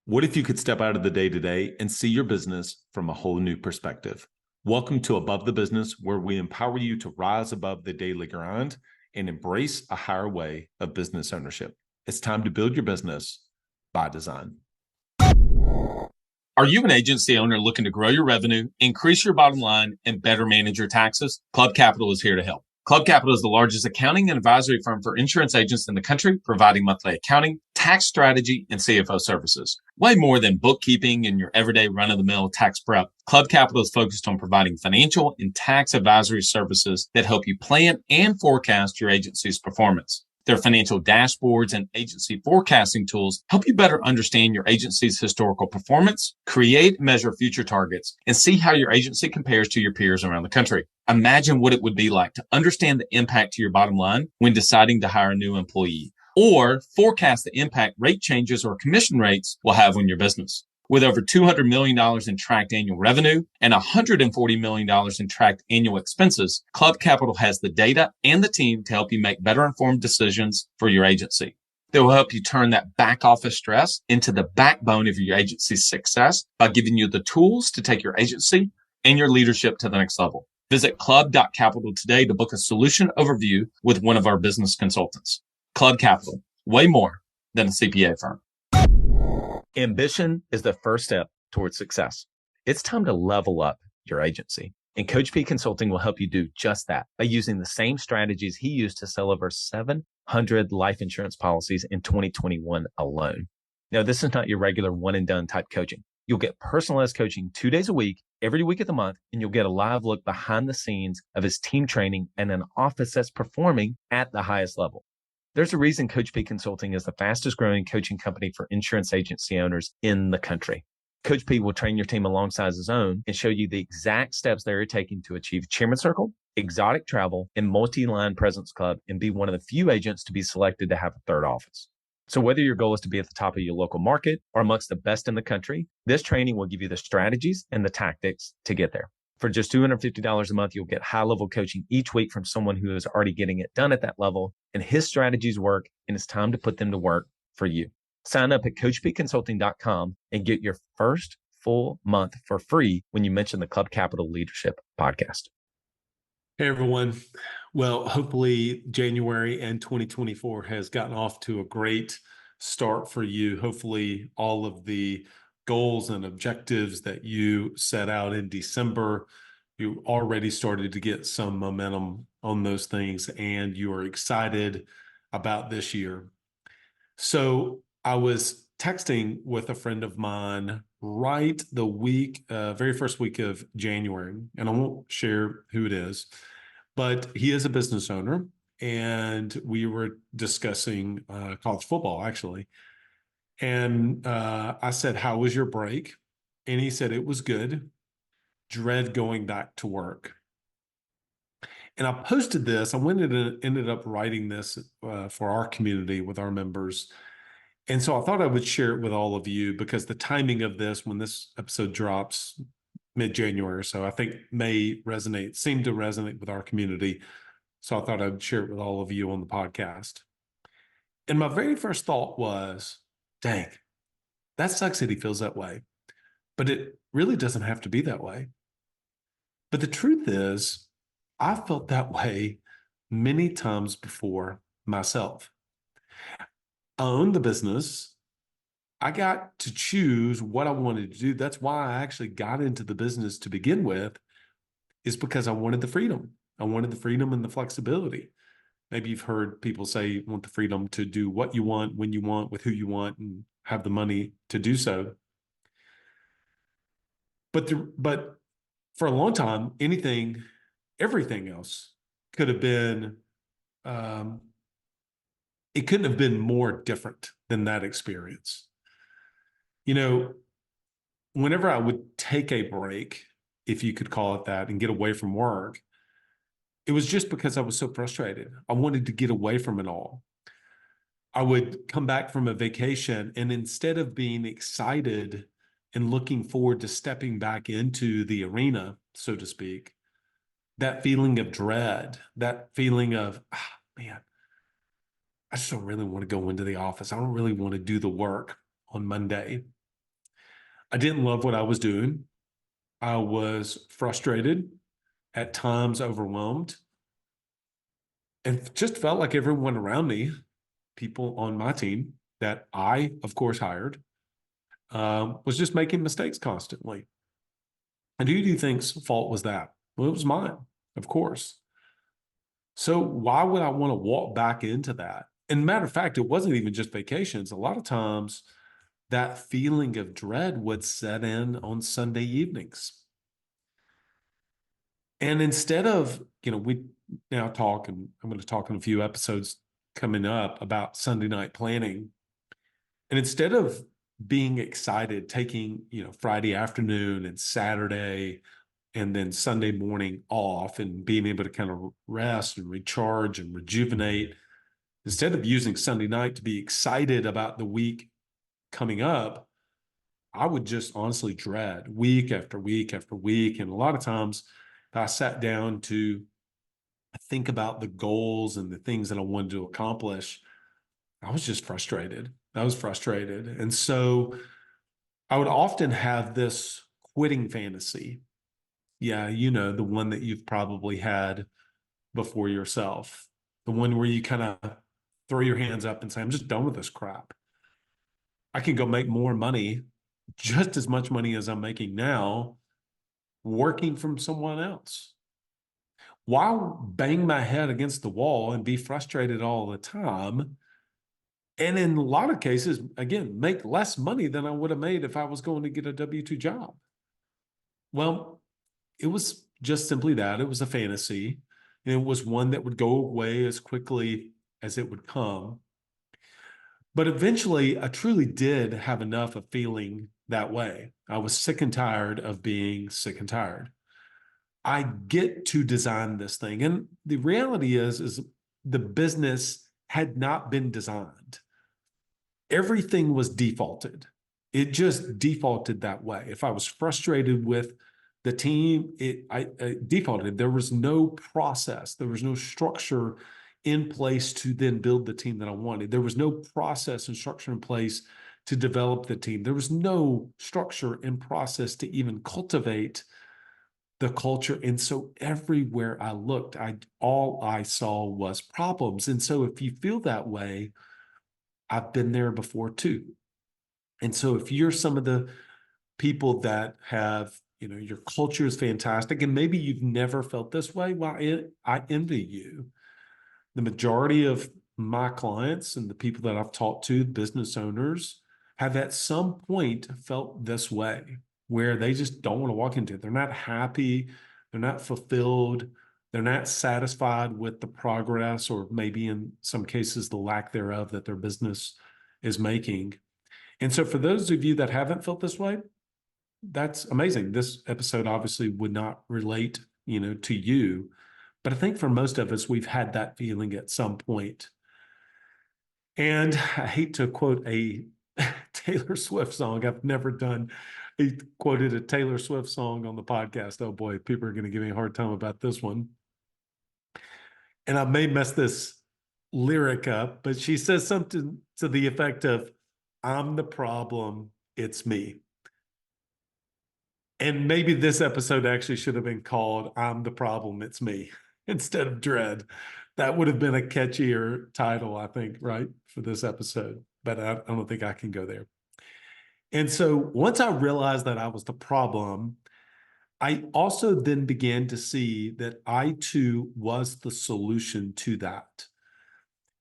What if you could step out of the day to day and see your business from a whole new perspective? Welcome to Above the Business, where we empower you to rise above the daily grind and embrace a higher way of business ownership. It's time to build your business by design. Are you an agency owner looking to grow your revenue, increase your bottom line, and better manage your taxes? Club Capital is here to help. Club Capital is the largest accounting and advisory firm for insurance agents in the country, providing monthly accounting, tax strategy, and CFO services. Way more than bookkeeping and your everyday run-of-the-mill tax prep, Club Capital is focused on providing financial and tax advisory services that help you plan and forecast your agency's performance. Their financial dashboards and agency forecasting tools help you better understand your agency's historical performance, create and measure future targets, and see how your agency compares to your peers around the country. Imagine what it would be like to understand the impact to your bottom line when deciding to hire a new employee, or forecast the impact rate changes or commission rates will have on your business. With over $200 million in tracked annual revenue and $140 million in tracked annual expenses, Club Capital has the data and the team to help you make better informed decisions for your agency. They will help you turn that back office stress into the backbone of your agency's success by giving you the tools to take your agency and your leadership to the next level. Visit club.capital today to book a solution overview with one of our business consultants. Club Capital, way more than a CPA firm. Ambition is the first step towards success. It's time to level up your agency. And Coach P Consulting will help you do just that by using the same strategies he used to sell over 700 life insurance policies in 2021 alone. Now, this is not your regular one and done type coaching. You'll get personalized coaching 2 days a week, every week of the month, and you'll get a live look behind the scenes of his team training and an office that's performing at the highest level. There's a reason Coach P Consulting is the fastest growing coaching company for insurance agency owners in the country. Coach P will train your team alongside his own and show you the exact steps they're taking to achieve Chairman Circle, exotic travel, and multi-line presence club, and be one of the few agents to be selected to have a third office. So whether your goal is to be at the top of your local market or amongst the best in the country, this training will give you the strategies and the tactics to get there. For just $250 a month, you'll get high-level coaching each week from someone who is already getting it done at that level, and his strategies work, and it's time to put them to work for you. Sign up at CoachPConsulting.com and get your first full month for free when you mention the Club Capital Leadership Podcast. Hey, everyone. Well, hopefully January and 2024 has gotten off to a great start for you. Hopefully all of the goals and objectives that you set out in December, you already started to get some momentum on those things, and you are excited about this year. So I was texting with a friend of mine right the week, very first week of January, and I won't share who it is, but he is a business owner, and we were discussing college football, actually. And I said, "How was your break?" And he said, "It was good. Dread going back to work." And I posted this. I ended up writing this for our community with our members. And so I thought I would share it with all of you because the timing of this, when this episode drops mid-January, so I think seem to resonate with our community. So I thought I'd share it with all of you on the podcast. And my very first thought was, dang, that sucks that he feels that way, but it really doesn't have to be that way. But the truth is, I felt that way many times before myself. I owned the business. I got to choose what I wanted to do. That's why I actually got into the business to begin with, is because I wanted the freedom. I wanted the freedom and the flexibility. Maybe you've heard people say you want the freedom to do what you want, when you want, with who you want, and have the money to do so. But for a long time, everything else could have been, it couldn't have been more different than that experience. You know, whenever I would take a break, if you could call it that, and get away from work, it was just because I was so frustrated. I wanted to get away from it all. I would come back from a vacation, and instead of being excited and looking forward to stepping back into the arena, so to speak, that feeling of dread, that feeling of, man, I just don't really want to go into the office. I don't really want to do the work on Monday. I didn't love what I was doing. I was frustrated, at times overwhelmed, and just felt like everyone around me, people on my team that I, of course, hired, was just making mistakes constantly. And who do you think's fault was that? Well, it was mine, of course. So why would I want to walk back into that? And matter of fact, it wasn't even just vacations. A lot of times that feeling of dread would set in on Sunday evenings. And instead of, we now talk, and I'm going to talk in a few episodes coming up about Sunday night planning. And instead of being excited, taking, Friday afternoon and Saturday and then Sunday morning off and being able to kind of rest and recharge and rejuvenate, instead of using Sunday night to be excited about the week coming up, I would just honestly dread week after week after week. And a lot of times I sat down to think about the goals and the things that I wanted to accomplish, I was just frustrated. I was frustrated. And so I would often have this quitting fantasy. Yeah, the one that you've probably had before yourself, the one where you kind of throw your hands up and say, I'm just done with this crap. I can go make more money, just as much money as I'm making now, working from someone else. Why bang my head against the wall and be frustrated all the time? And in a lot of cases, again, make less money than I would have made if I was going to get a W-2 job. Well, it was just simply that. It was a fantasy. And it was one that would go away as quickly as it would come. But eventually, I truly did have enough of feeling that way. I was sick and tired of being sick and tired. I get to design this thing. And the reality is the business had not been designed. Everything was defaulted. It just defaulted that way. If I was frustrated with the team, I defaulted. There was no process. There was no structure in place to then build the team that I wanted. There was no process and structure in place to develop the team. There was no structure and process to even cultivate the culture. And so everywhere I looked, all I saw was problems. And so if you feel that way, I've been there before too. And so if you're some of the people that have, your culture is fantastic, and maybe you've never felt this way, well, I envy you. The majority of my clients and the people that I've talked to, business owners, have at some point felt this way, where they just don't want to walk into it. They're not happy. They're not fulfilled. They're not satisfied with the progress, or maybe in some cases, the lack thereof that their business is making. And so for those of you that haven't felt this way, that's amazing. This episode obviously would not relate, to you. But I think for most of us, we've had that feeling at some point. And I hate to quote a Taylor Swift song. I've never quoted a Taylor Swift song on the podcast. Oh boy, people are going to give me a hard time about this one. And I may mess this lyric up, but she says something to the effect of, I'm the problem, it's me. And maybe this episode actually should have been called I'm the Problem, It's Me instead of Dread. That would have been a catchier title, I think, right, for this episode. But I don't think I can go there. And so once I realized that I was the problem, I also then began to see that I too was the solution to that.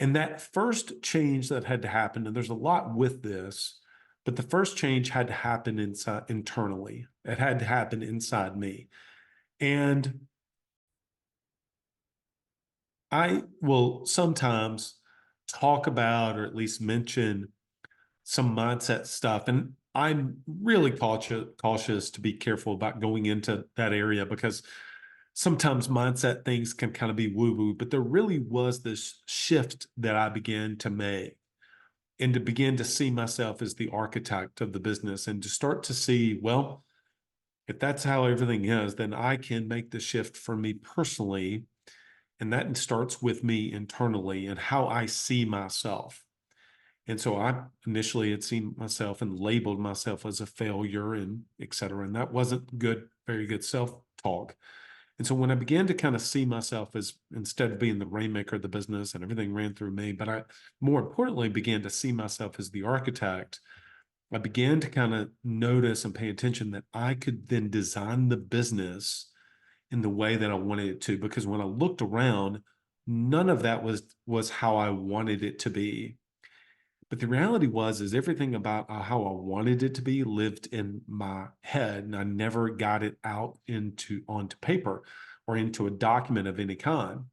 And that first change that had to happen, and there's a lot with this, but the first change had to happen internally. It had to happen inside me. And I will sometimes talk about, or at least mention, some mindset stuff. And I'm really cautious to be careful about going into that area, because sometimes mindset things can kind of be woo-woo, but there really was this shift that I began to make, and to begin to see myself as the architect of the business, and to start to see, well, if that's how everything is, then I can make the shift for me personally. And that starts with me internally and how I see myself. And so I initially had seen myself and labeled myself as a failure and et cetera. And that wasn't good, very good self-talk. And so when I began to kind of see myself as, instead of being the rainmaker of the business and everything ran through me, but I more importantly began to see myself as the architect, I began to kind of notice and pay attention that I could then design the business in the way that I wanted it to. Because when I looked around, none of that was how I wanted it to be. But the reality is everything about how I wanted it to be lived in my head, and I never got it out onto paper or into a document of any kind.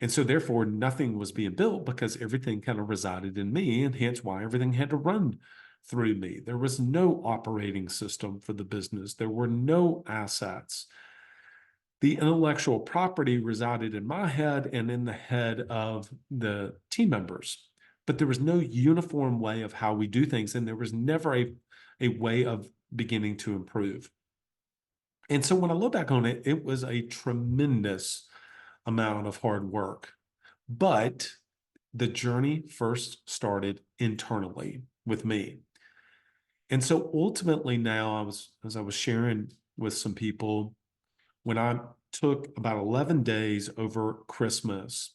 And so therefore nothing was being built because everything kind of resided in me, and hence why everything had to run through me. There was no operating system for the business. There were no assets. The intellectual property resided in my head and in the head of the team members. But there was no uniform way of how we do things, and there was never a way of beginning to improve. And so when I look back on it, it was a tremendous amount of hard work. But the journey first started internally with me. And so ultimately now, as I was sharing with some people, when I took about 11 days over Christmas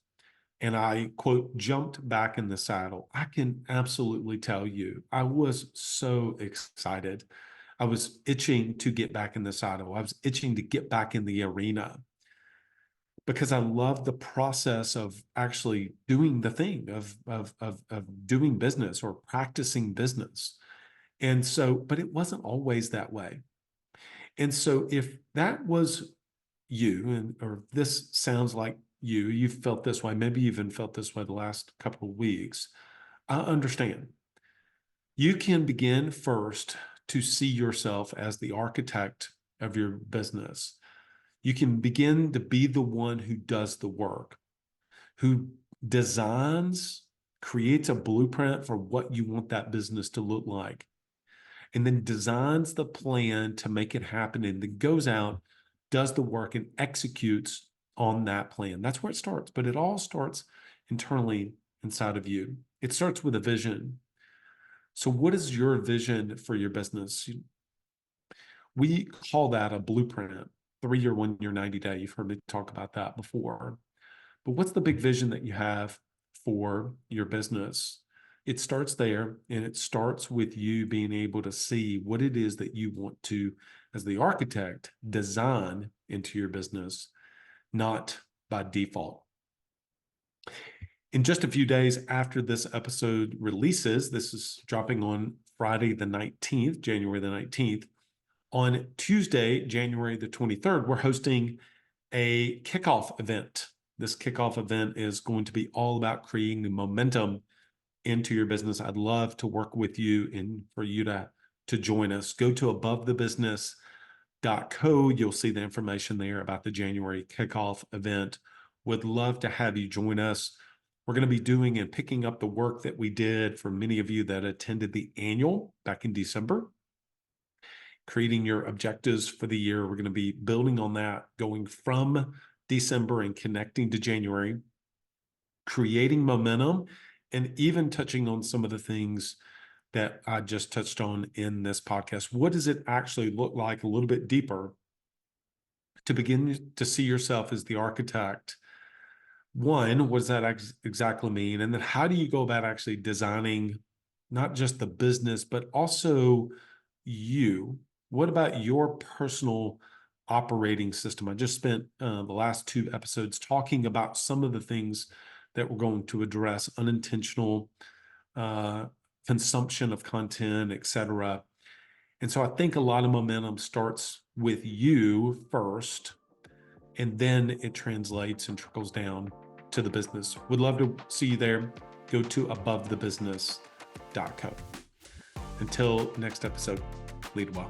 and I, quote, jumped back in the saddle, I can absolutely tell you, I was so excited. I was itching to get back in the saddle. I was itching to get back in the arena because I love the process of actually doing the thing of doing business or practicing business. And so, but it wasn't always that way. And so if that was you, or this sounds like you felt this way, maybe you even felt this way the last couple of weeks, I understand. You can begin first to see yourself as the architect of your business. You can begin to be the one who does the work, who designs, creates a blueprint for what you want that business to look like, and then designs the plan to make it happen, and then goes out, does the work, and executes on that plan. That's where it starts, but it all starts internally inside of you. It starts with a vision. So what is your vision for your business? We call that a blueprint, 3-year, 1-year, 90-day. You've heard me talk about that before. But what's the big vision that you have for your business? It starts there, and it starts with you being able to see what it is that you want to, as the architect, design into your business, not by default. In just a few days after this episode releases, this is dropping on Friday the 19th, January the 19th. On Tuesday, January the 23rd, we're hosting a kickoff event. This kickoff event is going to be all about creating the momentum into your business. I'd love to work with you and for you to join us. Go to abovethebusiness.co. You'll see the information there about the January kickoff event. Would love to have you join us. We're going to be doing and picking up the work that we did for many of you that attended the annual back in December. Creating your objectives for the year. We're going to be building on that, going from December and connecting to January, creating momentum, and even touching on some of the things that I just touched on in this podcast. What does it actually look like a little bit deeper to begin to see yourself as the architect? One, what does that exactly mean? And then how do you go about actually designing not just the business, but also you? What about your personal operating system? I just spent the last 2 episodes talking about some of the things that we're going to address: unintentional consumption of content, etc. And so I think a lot of momentum starts with you first, and then it translates and trickles down to the business. Would love to see you there. Go to abovethebusiness.co. Until next episode, lead well.